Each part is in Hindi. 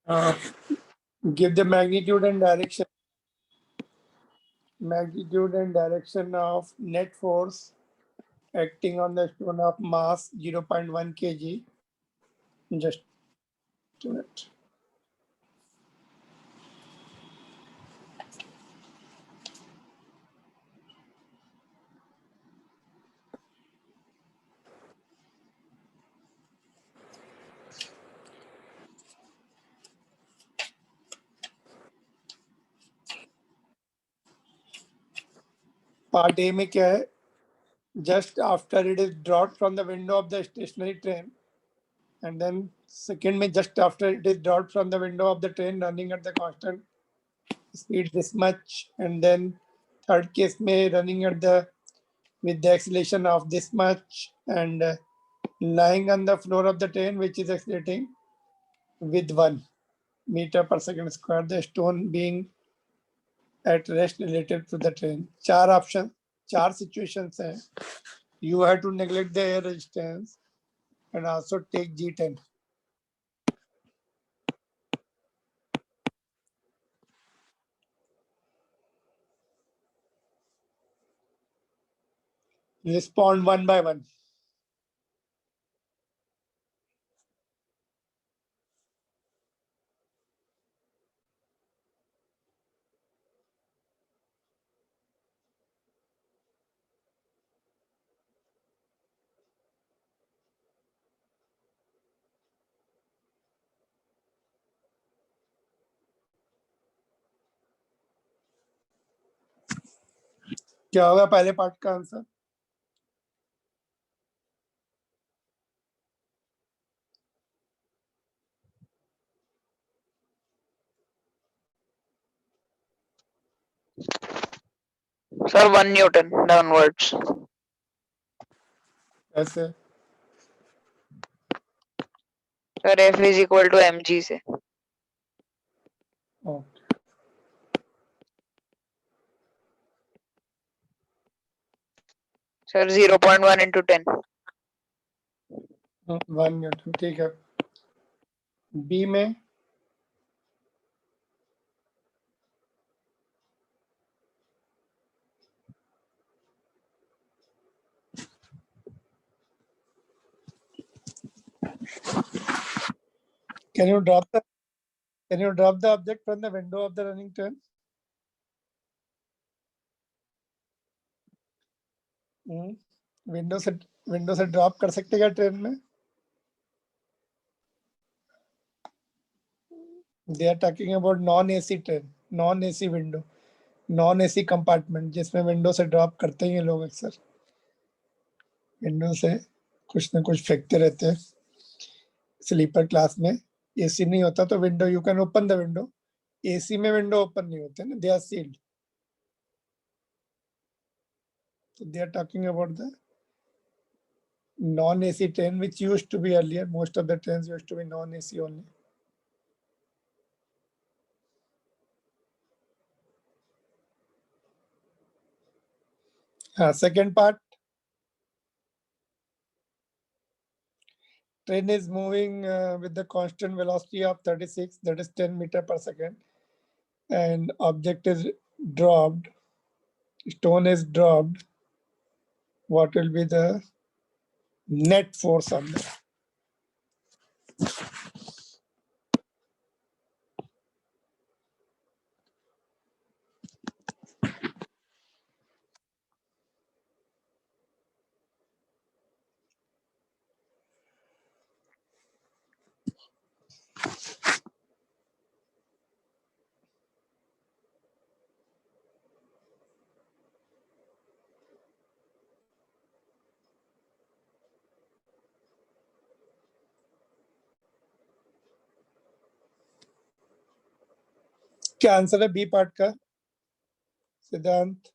Uh, give the magnitude and direction. Magnitude and direction of net force acting on the stone of mass 0.1 kg. Just a minute. Part A में क्या है? Just after it is dropped from the window of the stationary train, and then second में just after it is dropped from the window of the train running at the constant speed this much, and then third case में running at the with the acceleration of this much, and lying on the floor of the train which is accelerating with 1 meter per second square, the stone being at rest related to the train. चार option, चार situations हैं. You have to neglect the air resistance and also take G10. Respond one by one. क्या होगा पहले पार्ट का आंसर? Sir, 1 Newton downwards. ऐसे Sir, F is equal to mg से. Sir, 0.1 into 10. 1 न्यूटन. ठीक है. बी में can you drop the object from the window of the running train? Window से ड्रॉप कर सकते क्या ट्रेन में? They are talking about non-AC train, non-AC window, non-AC compartment जिसमें विंडो से ड्रॉप करते हैं ये लोग अक्सर. विंडो से कुछ ना कुछ फेंकते रहते हैं. स्लीपर क्लास में एसी नहीं होता तो window you can open the window. AC में विंडो ओपन नहीं होते ना, they are sealed. So they are talking about the non-AC train which used to be earlier. Most of the trains used to be non-AC only. Second part. Train is moving with the constant velocity of 36, that is 10 meter per second, and object is dropped, stone is dropped. What will be the net force on that? क्या आंसर है बी पार्ट का? सिद्धांत.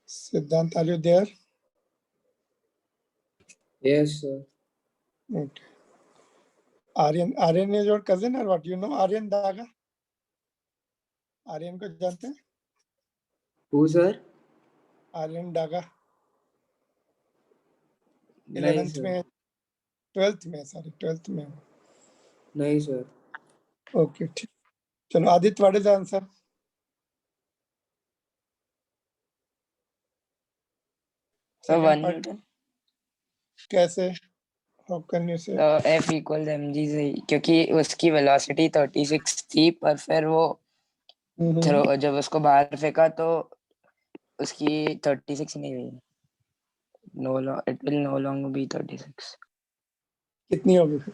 Siddhant, are you there? Yes, sir. Okay. Aryan is your cousin or what? You know Aryan Daga? Aryan को जानते हैं? Who, sir? Aryan Daga. नहीं 11th sir. में 12th में sorry 12th में. नहीं sir. Okay, ठीक. चलो Aditya, what is the answer? So Second 1 part, Newton. कैसे? How can you say? तो F equals mg से ही, क्योंकि उसकी वेलोसिटी 36 थी, पर फिर वो जब उसको बाहर फेंका तो उसकी 36 नहीं हुई. It will no longer be 36. कितनी होगी फिर?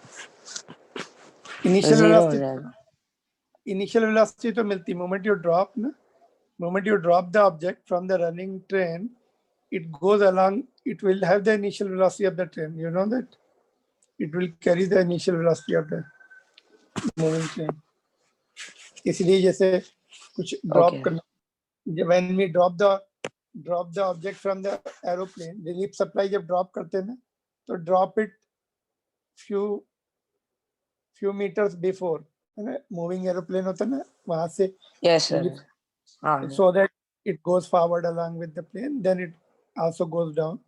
तो Initial 0 हो velocity, जाएगा. initial velocity तो मिलती. Moment you drop ना, moment you drop the object from the running train, it goes along. It will have the initial velocity of the train. You know that it will carry the initial velocity of the moving train. इसलिए जैसे कुछ drop Okay. करना, when we drop the object from the aeroplane, relief supply जब drop करते हैं ना, तो drop it few meters before, है ना, moving aeroplane होता है ना, वहां से Yes sir. हाँ. so that it goes forward along with the plane, then it also goes down.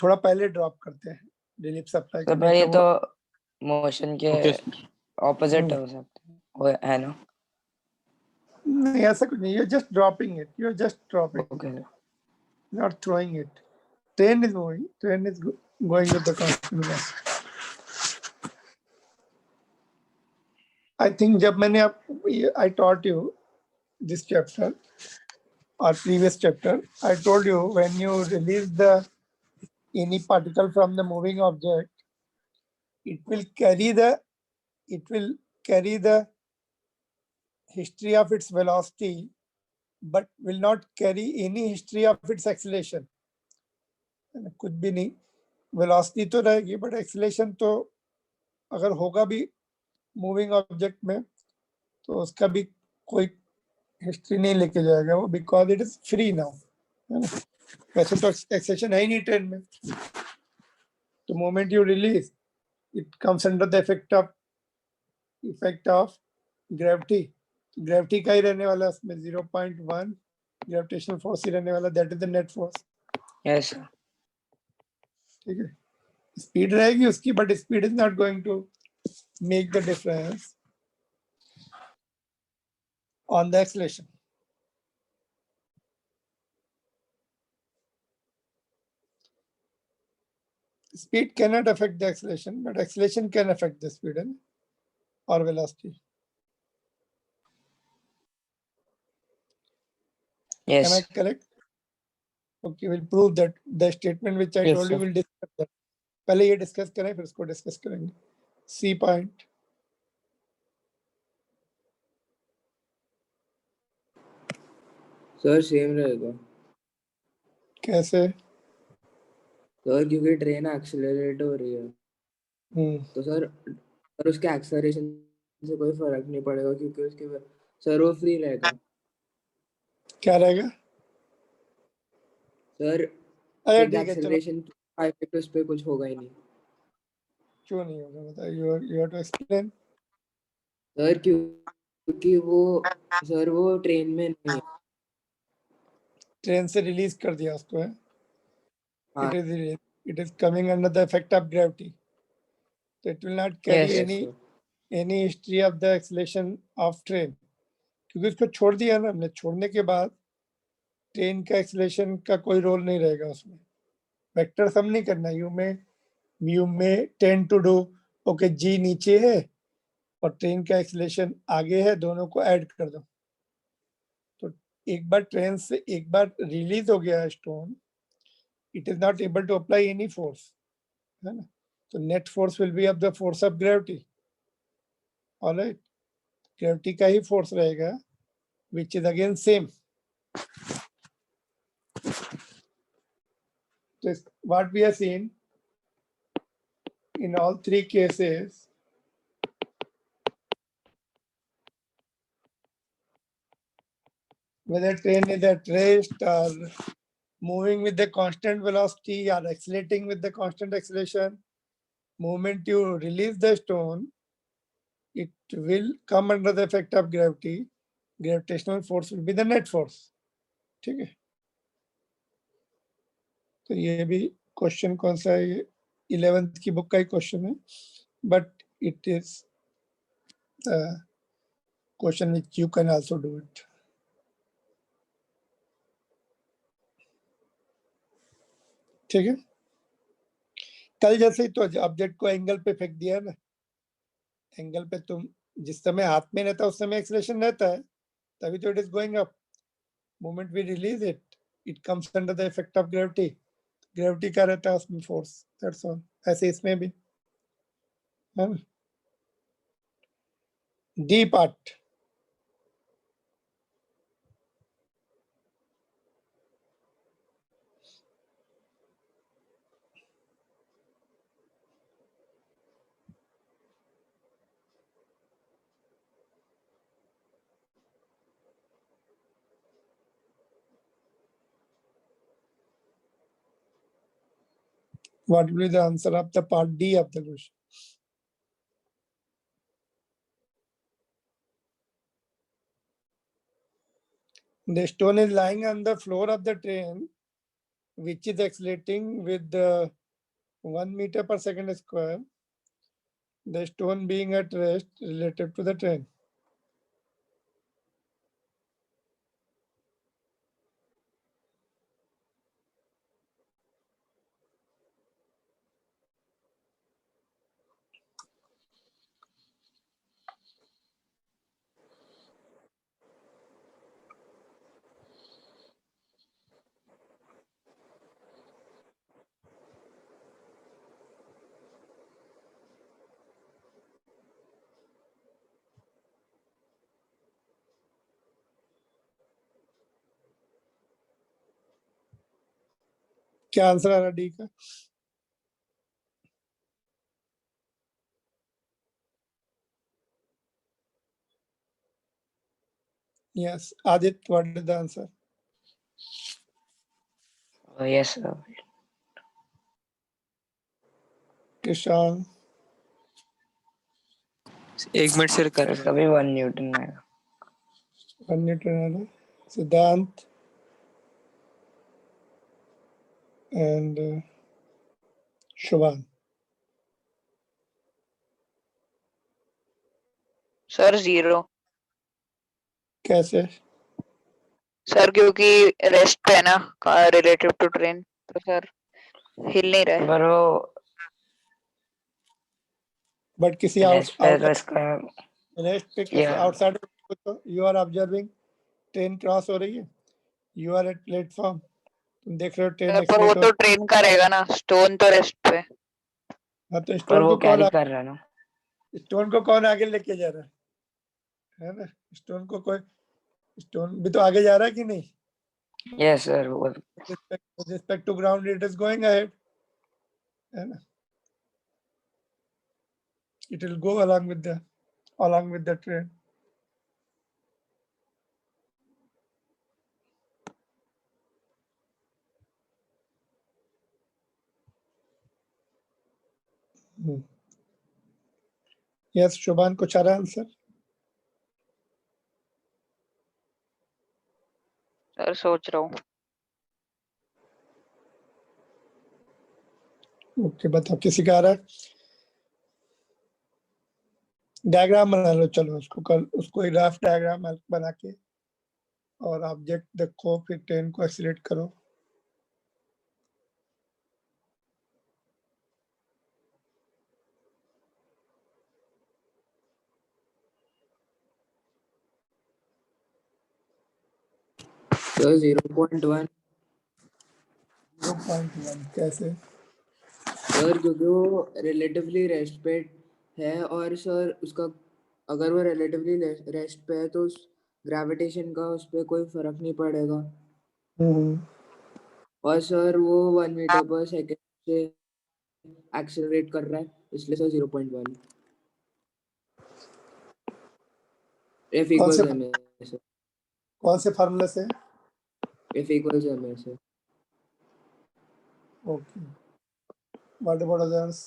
थोड़ा पहले ड्रॉप करते हैं रिलीफ सप्लाई तो पर ये तो मोशन के ऑपोजिट हो सकता है ना? नहीं, ऐसा कुछ नहीं. You're just dropping it. You're just dropping it, Okay. not throwing it. Train is moving. Train is going with the constant velocity. I think जब मैंने I taught you this chapter or previous chapter, I told you when you release any particle from the moving object, it will carry the history of its velocity, but will not carry any history of its acceleration. कुछ भी नहीं, velocity तो रहेगी, but acceleration तो अगर होगा भी moving object में, तो उसका भी कोई हिस्ट्री नहीं लेके जाएगा वो, because it is free now. वैसे तो acceleration है ही नहीं ट्रेन में. The moment you release, it comes under the effect of gravity. Gravity का ही रहने वाला उसमें 0.1 gravitational force ही रहने वाला, that is the net force. Yes sir. ठीक है, स्पीड रहेगी उसकी, but speed is not going to make the difference on the acceleration. Speed cannot affect the acceleration, but acceleration can affect the speed or velocity. Yes. Am I correct? Okay, we'll prove that the statement which I Yes, told you, sir. will discuss that. पहले ये discuss करें, फिर इसको discuss करेंगे. C point. सर सेम रहेगा. कैसे? सर क्योंकि ट्रेन एक्सेलरेट हो रही है, तो सर उसके एक्सेलरेशन से कोई फर्क नहीं पड़ेगा, क्योंकि उसके सर वो फ्री रहेगा. क्या रहेगा? सर अरे ठीक है, चलो. एक्सेलरेशन का इफेक्ट उस पे कुछ होगा ही नहीं. क्यों नहीं होगा बताइए, you have to explain. Sir क्योंकि वो ट्रेन में नहीं है. ट्रेन से रिलीज कर दिया उसको है. हाँ. It is coming under the effect of gravity. So it will not carry Yes, any history of the acceleration of train. क्योंकि उसको छोड़ दिया ना हमने, छोड़ने के बाद ट्रेन का एक्सेलरेशन का कोई रोल नहीं रहेगा उसमें. वेक्टर सम नहीं करना. यू में टेंड टू डू ओके, जी नीचे है और ट्रेन का एक्सेलरेशन आगे है, दोनों को ऐड कर दो. तो एक बार ट्रेन से एक बार रिलीज हो गया stone, it is not able to apply any force, है ना. So net force will be of the force of gravity. All right, gravity का ही force रहेगा, which is again same. So what we have seen in all three cases, whether train is at rest or moving with the constant velocity or accelerating with the constant acceleration, moment you release the stone, it will come under the effect of gravity. Gravitational force will be the net force. ठीक है, तो ये भी क्वेश्चन कौन सा है, 11th की बुक का ही क्वेश्चन है, but it is question which you can also do it. ठीक है, कल जैसे ही तो ऑब्जेक्ट को एंगल पे फेंक दिया ना, एंगल पे तुम जिस समय हाथ में रहता है उस समय एक्सेलरेशन रहता है, तभी तो it is going up. Moment we release it, it comes under the effect of gravity. Gravity का रहता है उसमें फोर्स, दैट्स ऑल. ऐसे इसमें भी है ना. D part, what will be the answer of the part D of the question? The stone is lying on the floor of the train, which is accelerating with the 1 meter per second square. The stone being at rest relative to the train. क्या आंसर आ रहा डी का? Yes, Adit, what is the answer? Yes, sir. Kishan, एक मिनट सर कर उसका भी 1 न्यूटन आएगा. 1 Newton, Siddhant, and Shubhan. Sir 0. कैसे? सर क्योंकि रेस्ट पे है ना रिलेटिव टू ट्रेन, तो सर हिल नहीं रहा है. पर वो बट किसी रेस्ट पे तो आउटसाइड इसका रेस्ट पे किसी Yeah. Outside, you are observing train cross हो रही है, यू आर एट प्लेटफॉर्म, तुम देख रहे हो ट्रेन सर पर वो एक्सीलेट तो हो. ट्रेन का रहेगा ना, स्टोन तो रेस्ट पे. हाँ, तो पर स्टोन वो को कौन कैरी कर रहा है ना. स्टोन को कौन आगे लेके जा रहा है ना? स्टोन को कोई, स्टोन भी तो आगे जा रहा है कि नहीं? Yes, sir. वो With respect to ground, it is going ahead, है ना? It will go along with the train. Yes, Shubhan, कुछ आ रहा है आंसर? सर सोच रहा हूँ. ओके, बताओ किसी का आ रहा है? डायग्राम बना लो, चलो उसको कल उसको रफ डायग्राम बना के और ऑब्जेक्ट देखो, फिर ट्रेन को एक्सीलेट करो. सर 0.1 0.1 कैसे? सर क्योंकि वो रिलेटिवली रेस्ट पे है, और सर उसका अगर वो रिलेटिवली रेस्ट पे है तो उस ग्रेविटेशन का उस पर कोई फर्क नहीं पड़ेगा. और सर वो 1 मीटर पर सेकेंड से एक्सेलरेट कर रहा है, इसलिए sir 0.1. F equals ma sir. कौन से फार्मूले से? F equals ma sir. Okay, what about others?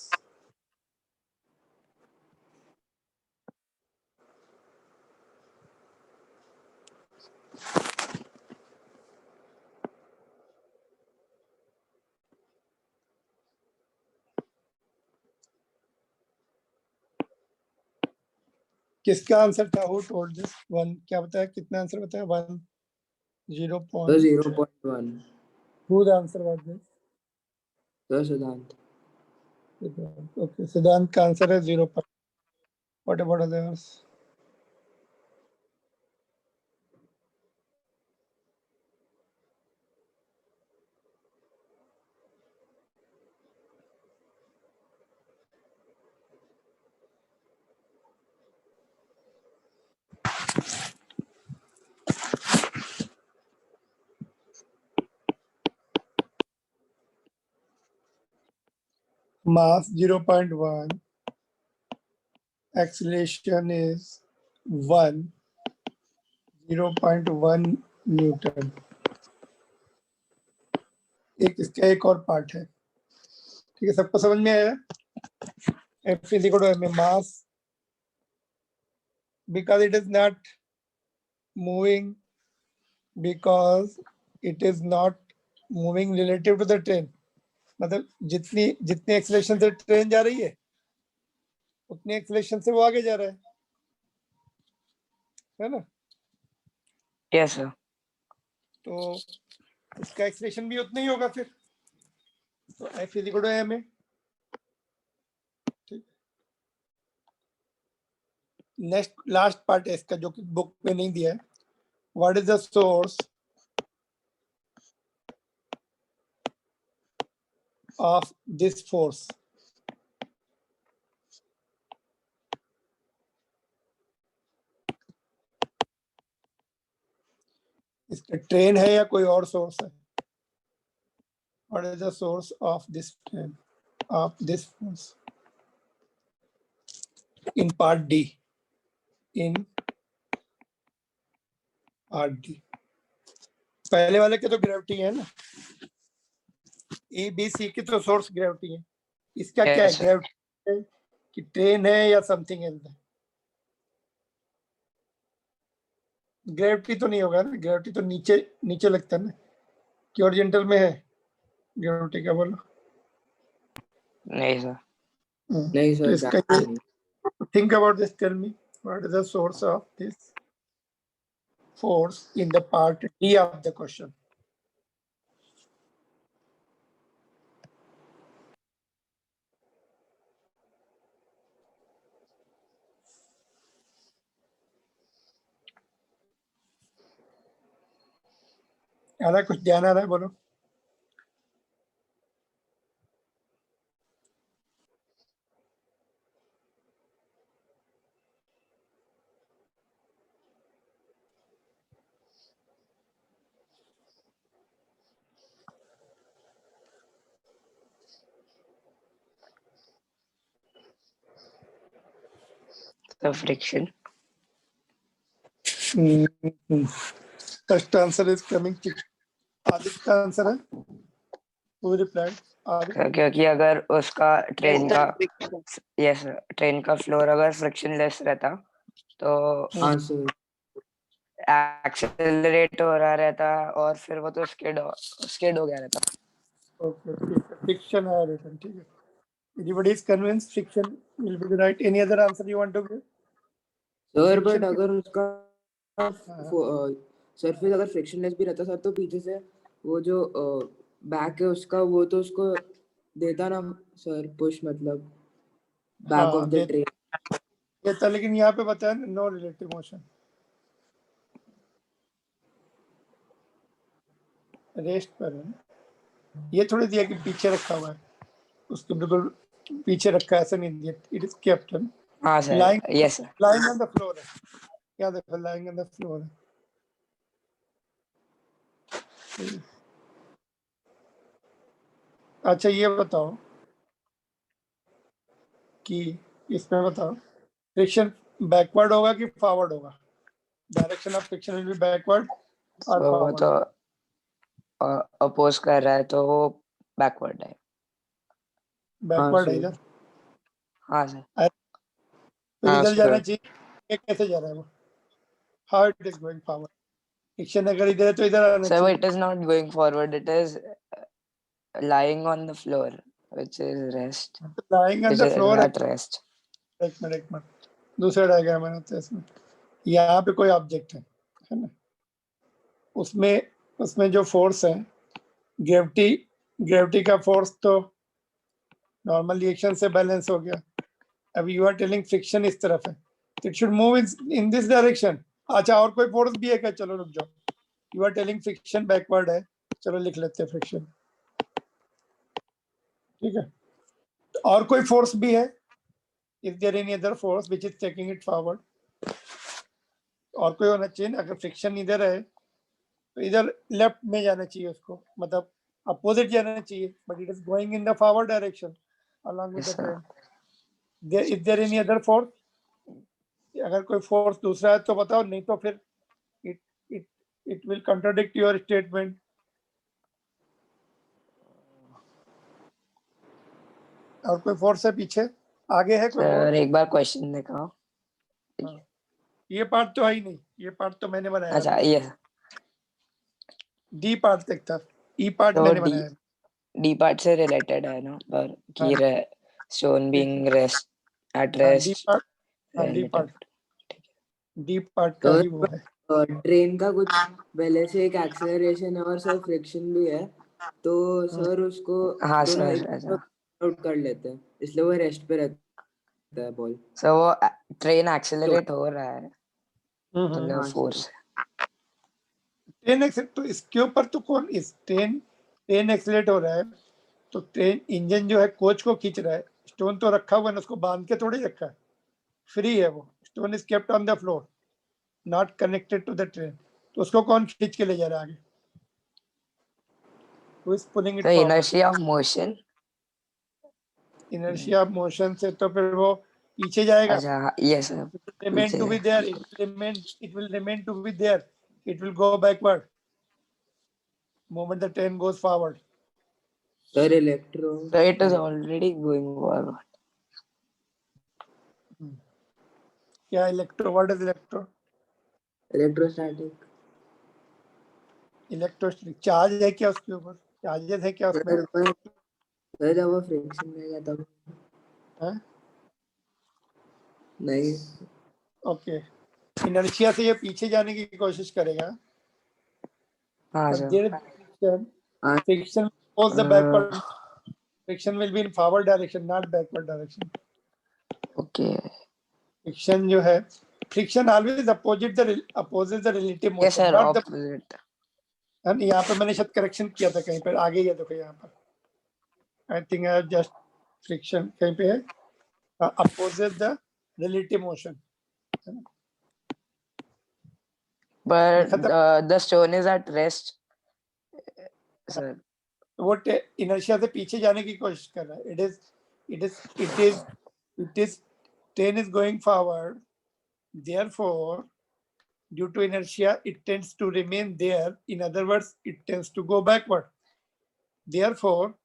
किसका आंसर था? Who told this? 1 क्या बताया? कितना आंसर बताया? 1 0 तो point. 0.1. Whose answer was this? तो सिद्धांत. Okay, सिद्धांत का आंसर है 0 point. What about others? Mass 0.1, acceleration is 1, 0.1 Newton. इसका एक और पार्ट है. ठीक है, सबको समझ में आया? F is equal to m, mass, because it is not moving, because it is not moving relative to the train. मतलब जितनी एक्सेलरेशन से ट्रेन जा रही है उतनी एक्सेलरेशन से वो आगे जा रहा है ना? Yes sir. तो इसका एक्सेलरेशन भी उतना ही होगा फिर. तो F is equal to m है. ठीक. नेक्स्ट लास्ट पार्ट है इसका जो कि बुक में नहीं दिया है. What is the source of this force? इसका ट्रेन है या कोई और सोर्स है? What is the source of this train, of this force? In part D. In part D. पहले वाले के तो ग्रेविटी है ना. ए बी सी की तो सोर्स ग्रेविटी है. इसका क्या है? Yes, sir. ग्रेविटी है कि ट्रेन है या समथिंग एल्स है? ग्रेविटी तो नहीं होगा ना. ग्रेविटी तो नीचे नीचे लगता है ना. कि हॉरिजॉन्टल में है ग्रेविटी का? बोलो. नहीं सर. नहीं तो सर. इसका think about this. Tell me what is the source of this force in the part D of the question. आ रहा है कुछ? ध्यान आ रहा है? बोलो. The friction. First answer is coming. Aditya का आंसर है. Who replied? आदित्य. क्योंकि अगर उसका ट्रेन का friction. यस ट्रेन का फ्लोर अगर फ्रिक्शनलेस रहता तो हाँ सर. एक्सेलरेट हो रहा रहता और फिर वो तो स्किड हो गया रहता. Okay, friction है written. ठीक है. Everybody is convinced friction will be the right. Any other answer you want to give? Sir but Friction अगर उसका सरफेस अगर फ्रिक्शनलेस भी रहता सर तो पीछे से वो जो बैक है उसका वो तो उसको देता ना सर पुश मतलब बैक ऑफ द ट्रेन. ये था, लेकिन यहाँ पे बताया नो रिलेटिव मोशन. रेस्ट पर है. ये थोड़ी दिया कि पीछे रखा हुआ है. उसको बिल्कुल पीछे रखा ऐसा नहीं दिया. इट इज कैप्टन हाँ sir. Yes sir. lying on the floor है. क्या देखो lying on the floor है. अच्छा ये बताओ कि इसमें बताओ फ्रिक्शन बैकवर्ड होगा कि फॉरवर्ड होगा? Direction of friction will be backward और वो फॉरवर्ड? तो अपोज कर रहा है तो वो बैकवर्ड है. बैकवर्ड है सर. इधर. हाँ सर. तो हाँ, इधर जाना सर. चाहिए. ये कैसे जा रहा है वो? How it is going forward? Friction अगर इधर है तो इधर आना So चाहिए. it is not going forward. It is lying on the floor, which is rest. lying on Which the is floor. at rest. एक मिनट दूसरा डायग्राम बनाते हैं इसमें। यहाँ पे कोई ऑब्जेक्ट है ना, उसमें जो फोर्स है ग्रेविटी का फोर्स तो नॉर्मल रिएक्शन से बैलेंस हो गया। अब यू आर टेलिंग फ्रिक्शन इस तरफ है, तो it should move in this direction. अच्छा, और कोई फोर्स भी है क्या? चलो रुक जाओ, you are telling friction backward है, चलो लिख लेते हैं फ्रिक्शन, ठीक है। तो और कोई फोर्स भी है? Is there any other force which is taking it forward? और कोई होना चाहिए ना। अगर फ्रिक्शन इधर है तो इधर लेफ्ट में जाना चाहिए उसको, मतलब अपोजिट जाना चाहिए, but it is going in the forward direction along with Yes, the sir. train. Is there any other force? अगर कोई फोर्स दूसरा है तो बताओ, नहीं तो फिर it it it will contradict your statement. और कोई फोर्स है पीछे, आगे है कोई सर फोर्स? एक बार क्वेश्चन दिखाओ। ये पार्ट तो है ही नहीं, ये पार्ट तो मैंने बनाया। अच्छा ये डी पार्ट देखता, ई पार्ट तो मैंने बनाया। डी पार्ट से रिलेटेड है ना, पर कि stone being rest at D rest part, D part, D part का ही वो है। ट्रेन का कुछ पहले से एक एक्सेलरेशन है और सर फ्रिक्शन भी है, तो सर उसको हाँ दोनों सर, एक अच्छा आउट कर लेते हैं, इसलिए वो रेस्ट पे रहता है बॉल। सर वो ट्रेन एक्सेलरेट हो रहा है तो हाँ, फोर्स। ट्रेन तो इसके ऊपर तो कौन, इस ट्रेन एक्सीलरेट हो रहा है तो ट्रेन इंजन जो है कोच को खींच रहा है, स्टोन तो रखा हुआ है ना, उसको बांध के थोड़ी रखा है, फ्री है वो। Stone is kept on the floor, not connected to the train, तो उसको कौन खींच के ले जा रहा है आगे? Who is pulling it तो forward? Inertia of motion. Inertia of motion से तो फिर वो पीछे जाएगा। अच्छा yes sir, remain to be there, it will remain to be there, it will go backward moment the train goes forward. Sir electro, so it is already going forward. क्या electro, what is electro? Electrostatic. Electrostatic charge है क्या उसके ऊपर? चार्जेस है क्या उसमें? सर जब वो फ्रिक्शन में गया तब हाँ? नहीं। ओके, इनर्शिया से ये पीछे जाने की कोशिश करेगा, हाँ but sir, there is friction goes the backward, friction will be in forward direction, not backward direction. Okay friction जो है, friction always opposes the relative yes motion, sir, not the, opposite. यहाँ पे मैंने शायद करेक्शन किया था कहीं पर, आगे ये देखो यहाँ पर, I think I just friction कहीं पे है, opposes the relative motion. but the stone is at rest sir. वो इनर्शिया से पीछे जाने की कोशिश कर रहा है। It is train is going forward, therefore due to inertia it tends to remain there, in other words it tends to go backward, therefore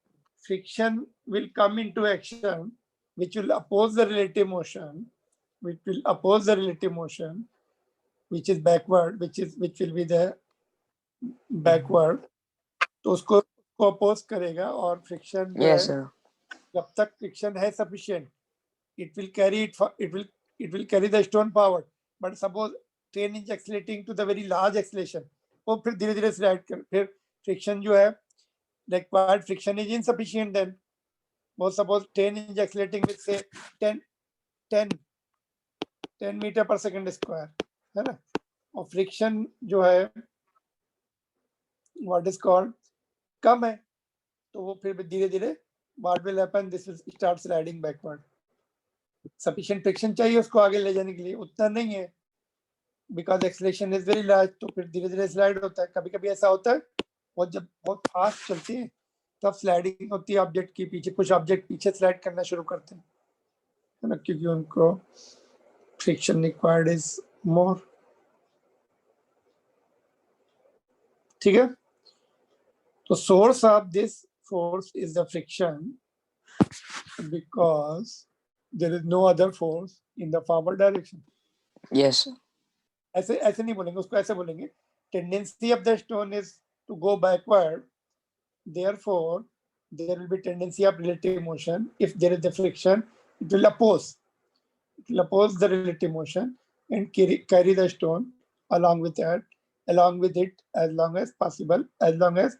friction will come into action which will oppose the relative motion, which is backward, which will be the backward, तो उसको अपोज करेगा। और फ्रिक्शन जो yes है, sir. जब तक फ्रिक्शन है sufficient, it will carry the stone forward, but suppose train is accelerating to the very large acceleration, वो फिर धीरे धीरे स्लाइड कर, फिर फ्रिक्शन जो है required friction is insufficient, then वो suppose train is accelerating with say 10 meter per second square, है ना, और फ्रिक्शन जो है what is called कम है, तो वो फिर धीरे धीरे what will happen, this will start sliding backward. Sufficient friction चाहिए उसको आगे ले जाने के लिए, उतना नहीं है, because acceleration is very large, तो फिर धीरे धीरे स्लाइड होता है। कभी कभी ऐसा होता है, और जब बहुत फास्ट चलती है तब स्लाइडिंग होती है ऑब्जेक्ट की पीछे, कुछ ऑब्जेक्ट पीछे स्लाइड करना शुरू करते हैं, है ना, क्योंकि उनको फ्रिक्शन रिक्वायर्ड इज मोर। ठीक है, तो source of this force is the friction because there is no other force in the forward direction. yes sir. ऐसे नहीं बोलेंगे उसको, ऐसे बोलेंगे tendency of the stone is to go backward, therefore there will be tendency of relative motion, if there is the friction it will oppose, it will oppose the relative motion and carry the stone along with it as long as possible, as long as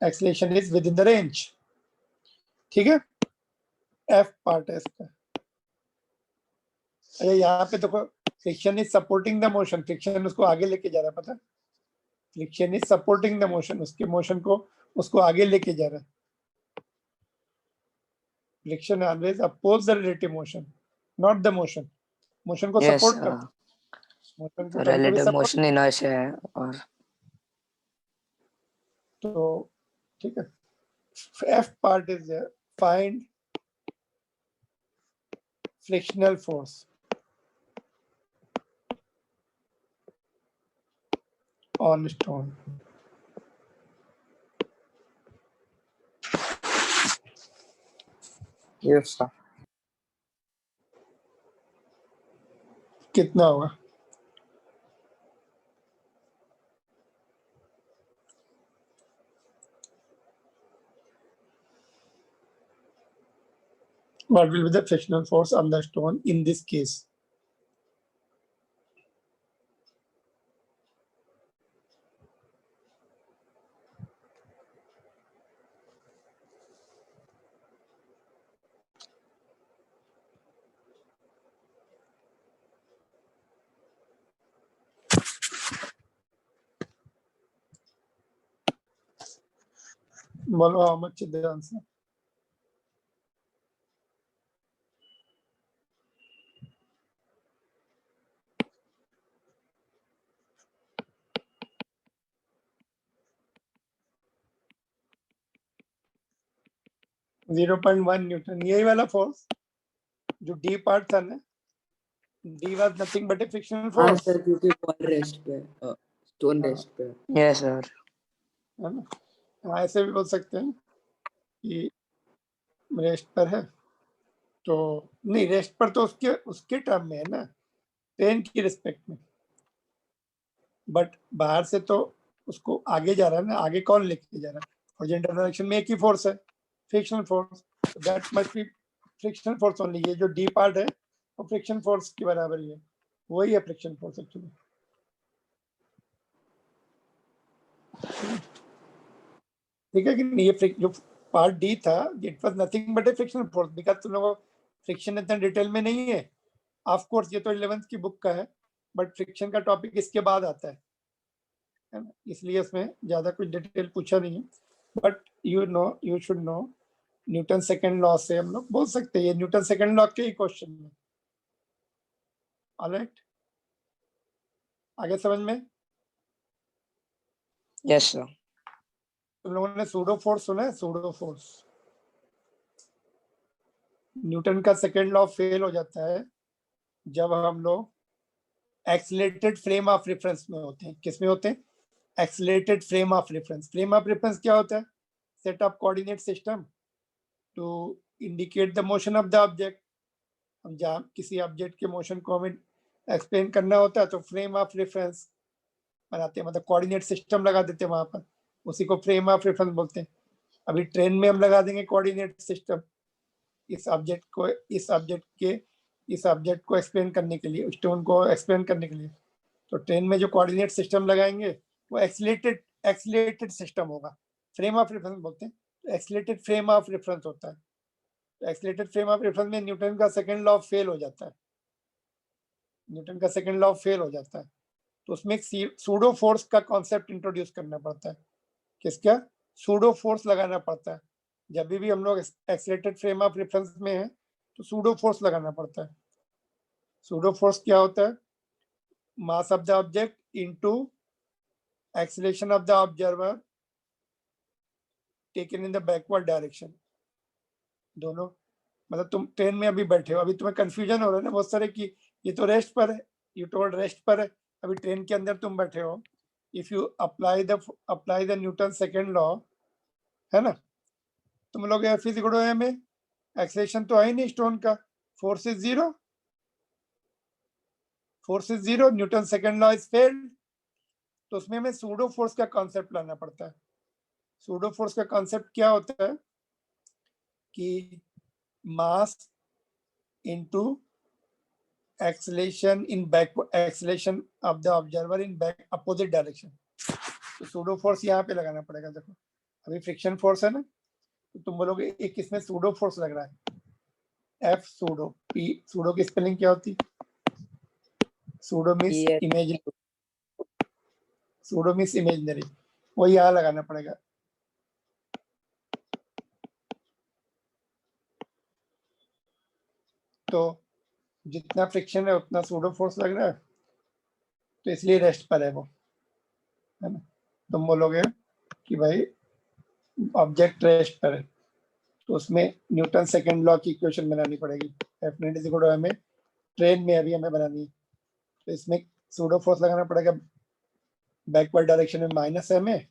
acceleration is within the range. ठीक है, F पार्ट है इसका. अरे यहाँ पे देखो, friction is supporting the motion, friction उसको आगे लेके जा रहा है, पता, friction is supporting the motion, उसके मोशन को उसको आगे लेके जा रहा है. Friction always oppose the relative motion, not the motion. Motion को Yes, सपोर्ट करता है, मोशन को कभी कभी relative सपोर्ट. motion inertia है और तो ठीक है, F part is there. Find frictional force on stone. yes sir. कितना होगा? What will be the frictional force on the stone in this case? बोलो, how much is the answer? Newton. यही वाला फोर्स जो डी पार्ट था ना, D was nothing but A frictional हाँ फोर्स, सर, क्योंकि बॉल रेस्ट पे, स्टोन रेस्ट पे. Yes sir. है ना. ऐसे भी बोल सकते हैं कि रेस्ट पर है, तो नहीं, रेस्ट पर तो उसके उसके टर्म में है ना, ट्रेन की रिस्पेक्ट में, बट बाहर से तो उसको आगे जा रहा है ना. आगे कौन लेके जा रहा है? हॉरिजॉन्टल डायरेक्शन में एक ही फोर्स है, frictional force. That must be frictional force only. ये जो डी पार्ट है वो फ्रिक्शन फोर्स के बराबर ही है, वही है फ्रिक्शन फोर्स एक्चुअली. ठीक है कि नहीं? ये जो पार्ट डी था, it was nothing but A frictional force, because तुम लोगों को फ्रिक्शन इतना डिटेल में नहीं है. ऑफ कोर्स ये तो 11th की बुक का है, बट फ्रिक्शन का टॉपिक इसके बाद आता है ना, इसलिए इसमें ज्यादा कुछ डिटेल पूछा नहीं है. But you should know Newton second law से हम लोग बोल सकते हैं, ये न्यूटन सेकंड लॉ के ही क्वेश्चन में. ऑलराइट, आगे समझ में? Yes sir. तुम लोगों ने सूडो फोर्स सुना है? सूडो फोर्स, न्यूटन का सेकंड लॉ फेल हो जाता है जब हम लोग एक्सीलरेटेड फ्रेम ऑफ रेफरेंस में होते हैं. किस में होते हैं? Accelerated frame of reference. Frame of reference क्या होता है? Set of coordinate system to indicate the motion of the object. हम जहाँ किसी ऑब्जेक्ट के मोशन को हमें एक्सप्लेन करना होता है तो फ्रेम ऑफ रेफरेंस बनाते हैं, मतलब कोऑर्डिनेट सिस्टम लगा देते हैं वहां पर, उसी को फ्रेम ऑफ रेफरेंस बोलते हैं. अभी ट्रेन में हम लगा देंगे कोऑर्डिनेट सिस्टम इस ऑब्जेक्ट को एक्सप्लेन करने के लिए, स्टोन को एक्सप्लेन करने के लिए. तो ट्रेन में जो कोऑर्डिनेट सिस्टम लगाएंगे वो एक्सीलरेटेड सिस्टम होगा, फ्रेम ऑफ रेफरेंस बोलते हैं. तो एक्सीलरेटेड फ्रेम ऑफ रेफरेंस होता है. तो एक्सीलरेटेड फ्रेम ऑफ रेफरेंस में न्यूटन का सेकंड लॉ फेल हो जाता है. न्यूटन का सेकंड लॉ फेल हो जाता है, तो उसमें एक सूडो फोर्स का कॉन्सेप्ट इंट्रोड्यूस करना पड़ता है. किसका? सूडो फोर्स लगाना पड़ता है. जब भी हम लोग एक्सीलरेटेड फ्रेम ऑफ रेफरेंस में है तो सूडो फोर्स लगाना पड़ता है. सूडो फोर्स क्या होता है? मास of the object into acceleration of the observer taken in the backward direction. दोनों, मतलब तुम ट्रेन में अभी बैठे हो, अभी तुम्हें कंफ्यूजन हो रहा है ना बहुत सारे कि ये तो रेस्ट पर है, यू टोल्ड रेस्ट पर है, अभी ट्रेन के अंदर तुम बैठे हो. If you apply the Newton second law, है ना, तुम लोग F is equal to m में एक्सेलेरेशन तो है नहीं स्टोन का, force is zero, Newton second law is failed. तो उसमें हमें सूडो फोर्स का कॉन्सेप्ट लाना पड़ता है. सूडो फोर्स का कॉन्सेप्ट क्या होता है कि mass into acceleration in backward acceleration of the observer in back opposite direction. तो सूडो फोर्स यहाँ पे लगाना पड़ेगा. देखो अभी फ्रिक्शन फोर्स है ना, तो तुम बोलोगे एक इसमें सूडो फोर्स लग रहा है. एफ सूडो, पी सूडो की स्पेलिंग क्या होती? Pseudo means Yes. Imaginary. Pseudo means imaginary, वो यहाँ लगाना पड़ेगा. तो जितना फ्रिक्शन है उतना सूडो फोर्स लग रहा है, तो इसलिए रेस्ट पर है वो, है ना. तुम बोलोगे कि भाई ऑब्जेक्ट रेस्ट पर है, तो उसमें न्यूटन सेकंड लॉ की इक्वेशन बनानी पड़ेगी. F net is equal to M A, train में अभी हमें बनानी है, तो इसमें सूडो फोर्स लगाना पड़ेगा बैकवर्ड डायरेक्शन में minus M A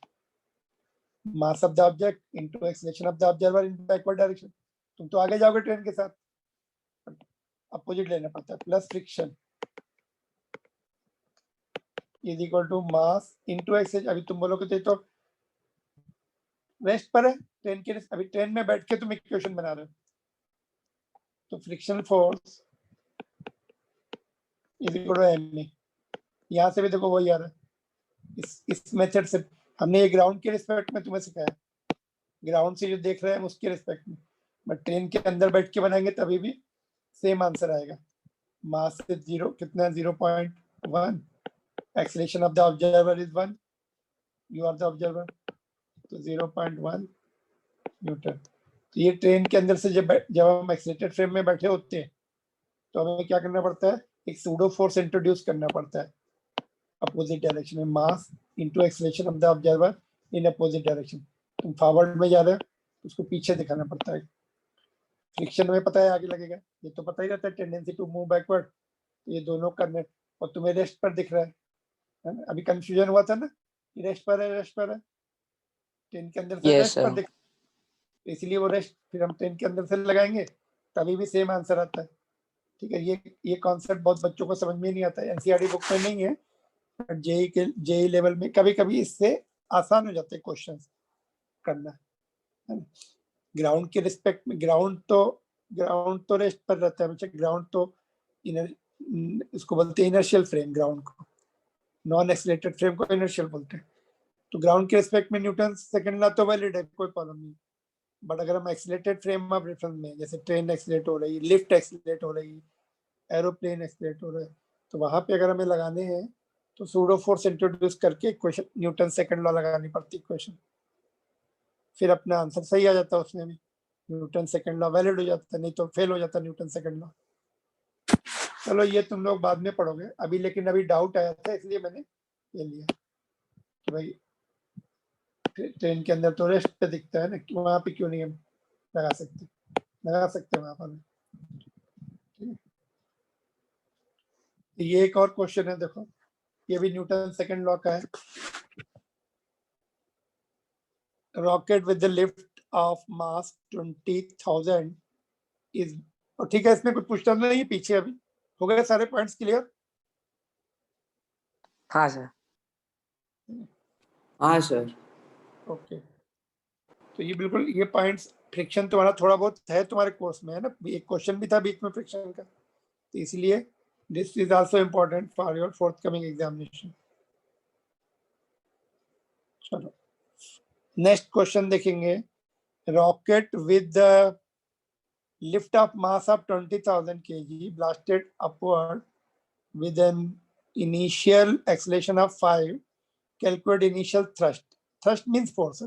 mass of the object into acceleration of the observer in backward direction. तुम तो आगे जाओगे ट्रेन के साथ, अपोजिट लेना पड़ता है. Plus friction is equal to mass into acceleration. अभी तुम बोलोगे तो रेस्ट पर है ट्रेन के, अभी ट्रेन में बैठ के तुम इक्वेशन बना रहे हो, तो friction force is equal to M A. यहाँ से भी देखो वही आ रहा है. इस मेथड से हमने ये ग्राउंड के रिस्पेक्ट में तुम्हें सिखाया, ग्राउंड से जो देख रहे हैं उसके रिस्पेक्ट में, बट ट्रेन के अंदर बैठ के बनाएंगे तभी भी सेम आंसर आएगा. मास से जीरो कितना 0.1, acceleration of the observer is 1, you are the observer, तो 0.1 न्यूटन. तो ये ट्रेन के अंदर से जब हम एक्सीलरेटेड फ्रेम में बैठे होते हैं, तो हमें क्या करना पड़ता है? एक सूडो फोर्स इंट्रोड्यूस करना पड़ता है अपोजिट डायरेक्शन में, मास into acceleration of the observer in opposite direction. तुम फॉरवर्ड में जा रहे हो, उसको पीछे दिखाना पड़ता है. फ्रिक्शन में पता है आगे लगेगा, ये तो पता ही रहता है, टेंडेंसी टू मूव बैकवर्ड, ये दोनों करने. और तुम्हें रेस्ट पर दिख रहा है ना? अभी कंफ्यूजन हुआ था ना कि रेस्ट पर है, रेस्ट पर है. ट्रेन के अंदर से Yes, रेस्ट पर sir. दिख, इसलिए वो रेस्ट फिर हम ट्रेन के अंदर से लगाएंगे तभी भी सेम आंसर आता है. ठीक है, ये कॉन्सेप्ट बहुत बच्चों को समझ में नहीं आता है, एनसीईआरटी बुक में नहीं है, बट जेई लेवल में कभी कभी इससे आसान हो जाते हैं क्वेश्चंस करना, है ना. ग्राउंड के रिस्पेक्ट में, ग्राउंड तो रेस्ट पर रहता है बच्चा. ग्राउंड तो इसको बोलते हैं इनर्शियल फ्रेम, ग्राउंड को. नॉन एक्सीलरेटेड फ्रेम को इनर्शियल बोलते हैं. तो ग्राउंड के रिस्पेक्ट में न्यूटन सेकंड लॉ तो वैलिड है, कोई प्रॉब्लम नहीं. बट अगर हम एक्सीलरेटेड फ्रेम ऑफ रेफरेंस में, जैसे ट्रेन एक्सीलरेट हो रही, लिफ्ट एक्सीलरेट हो रही, एरोप्लेन एक्सीलरेट हो रहा है, तो वहां पे अगर हमें लगाने हैं तो सूडो फोर्स इंट्रोड्यूस करके इक्वेशन न्यूटन सेकंड लॉ लगानी पड़ती इक्वेशन, फिर अपना आंसर सही आ जाता है. उसमें भी न्यूटन सेकंड लॉ वैलिड हो जाता है, नहीं तो फेल हो जाता न्यूटन सेकंड लॉ. चलो ये तुम लोग बाद में पढ़ोगे अभी, लेकिन अभी डाउट आया था इसलिए मैंने ये लिया कि भाई ट्रेन के अंदर तो रेस्ट पे दिखता है ना, वहां पे क्यों नहीं हम लगा सकते वहां पर. ये एक और क्वेश्चन है, देखो ये भी न्यूटन सेकंड लॉ का है. Rocket with the lift of mass 20,000 is, ठीक है इसमें कुछ पूछता नहीं है पीछे. अभी हो गए सारे पॉइंट्स क्लियर? हाँ सर. हाँ सर. ओके, तो ये बिल्कुल ये पॉइंट्स, फ्रिक्शन तुम्हारा थोड़ा बहुत है तुम्हारे कोर्स में, है ना. एक क्वेश्चन भी था बीच में फ्रिक्शन का, तो इसलिए this is also important for your forthcoming examination. चलो नेक्स्ट क्वेश्चन देखेंगे. Rocket with the lift of mass of 20,000 kg blasted upward with an initial acceleration of 5. Calculate initial thrust. Thrust means force.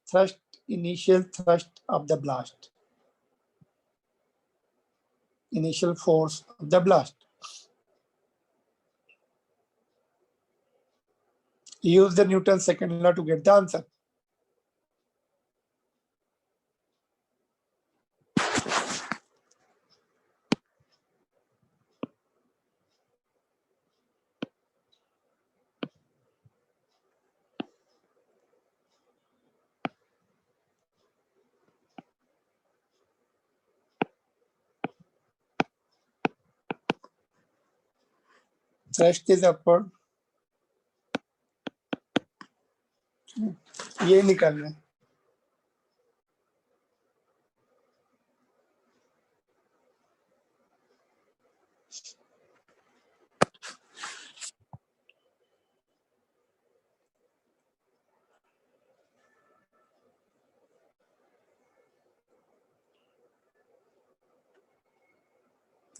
Thrust, initial thrust of the blast. Initial force of the blast. Use the Newton's second law to get the answer. Thrust is upward. ये निकालना है.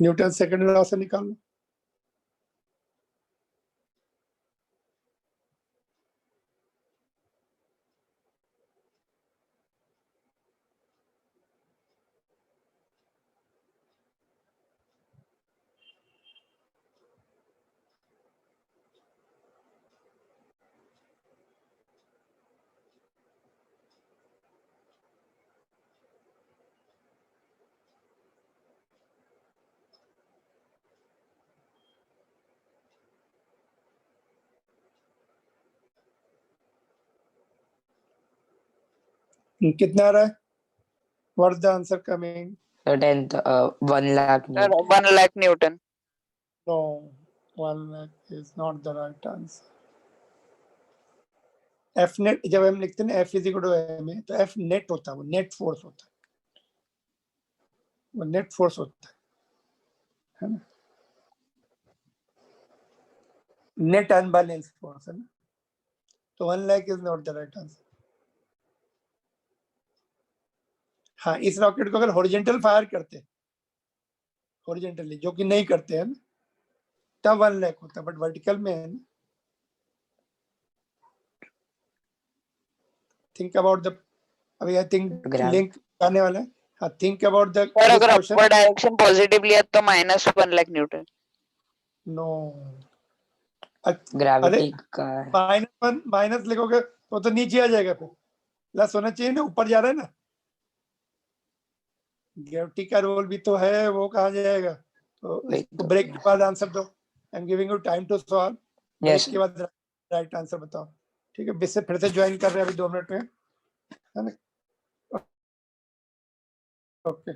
न्यूटन सेकंड लॉ से निकाल लो। कितना आ रहा है? What the answer coming? So 10th 1 lakh Sir, Newton. 1 lakh Newton. No, 1 lakh is not the right answer. F net जब हम लिखते हैं ना F is equal to M है, तो F नेट होता है, वो नेट फोर्स होता है, वो नेट फोर्स होता है ना, नेट अनबैलेंस फोर्स है ना, तो 1 lakh is not the right answer. हाँ, इस रॉकेट को अगर हॉरिजॉन्टल फायर करते, हॉरिजॉन्टली, जो कि नहीं करते हैं ना, तब 1 लाख होता है, बट वर्टिकल में है ना। थिंक अबाउट द, अभी आई थिंक लिंक आने वाला है। हाँ, थिंक अबाउट द Sir, अगर क्वेश्चन। upward direction positive लिया तो -1 lakh Newton. नो, ग्रेविटी का -1 माइनस लिखोगे तो नीचे आ जाएगा, फिर प्लस होना चाहिए ना, ऊपर जा रहा है ना, ग्रेविटी का रोल भी तो है, वो कहाँ जाएगा? तो इसको ब्रेक के बाद आंसर दो। I am giving you time to solve, break के बाद राइट आंसर बताओ, ठीक है? इससे फिर से ज्वाइन कर रहे हैं अभी 2 मिनट में, है ना? ओके।